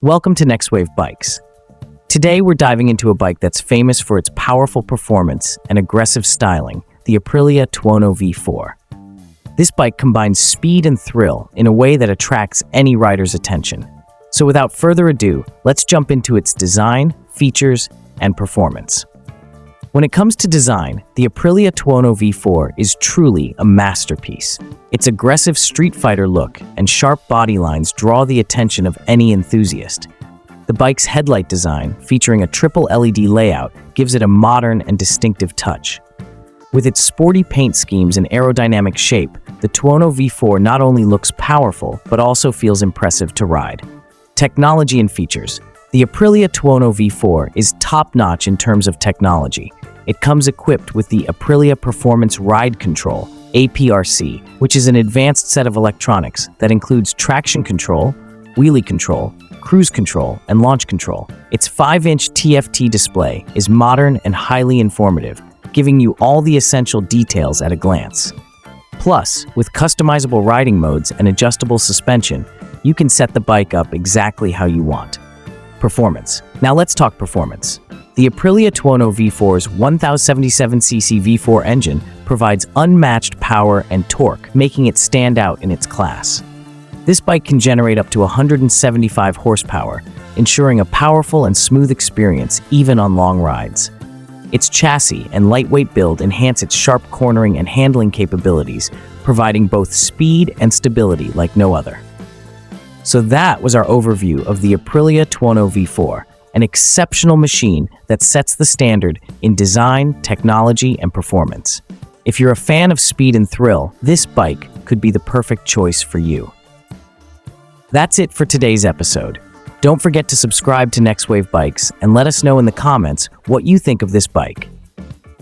Welcome to Next Wave Bikes. Today we're diving into a bike that's famous for its powerful performance and aggressive styling, the Aprilia Tuono V4. This bike combines speed and thrill in a way that attracts any rider's attention. So without further ado, let's jump into its design, features, and performance. When it comes to design, the Aprilia Tuono V4 is truly a masterpiece. Its aggressive Streetfighter look and sharp body lines draw the attention of any enthusiast. The bike's headlight design, featuring a triple LED layout, gives it a modern and distinctive touch. With its sporty paint schemes and aerodynamic shape, the Tuono V4 not only looks powerful, but also feels impressive to ride. Technology and features. The Aprilia Tuono V4 is top-notch in terms of technology. It comes equipped with the Aprilia Performance Ride Control, APRC, which is an advanced set of electronics that includes traction control, wheelie control, cruise control, and launch control. Its 5-inch TFT display is modern and highly informative, giving you all the essential details at a glance. Plus, with customizable riding modes and adjustable suspension, you can set the bike up exactly how you want. Performance. Now let's talk performance. The Aprilia Tuono V4's 1077cc V4 engine provides unmatched power and torque, making it stand out in its class. This bike can generate up to 175 horsepower, ensuring a powerful and smooth experience even on long rides. Its chassis and lightweight build enhance its sharp cornering and handling capabilities, providing both speed and stability like no other. So that was our overview of the Aprilia Tuono V4, an exceptional machine that sets the standard in design, technology, and performance. If you're a fan of speed and thrill, this bike could be the perfect choice for you. That's it for today's episode. Don't forget to subscribe to Next Wave Bikes and let us know in the comments what you think of this bike.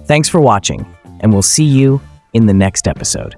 Thanks for watching, and we'll see you in the next episode.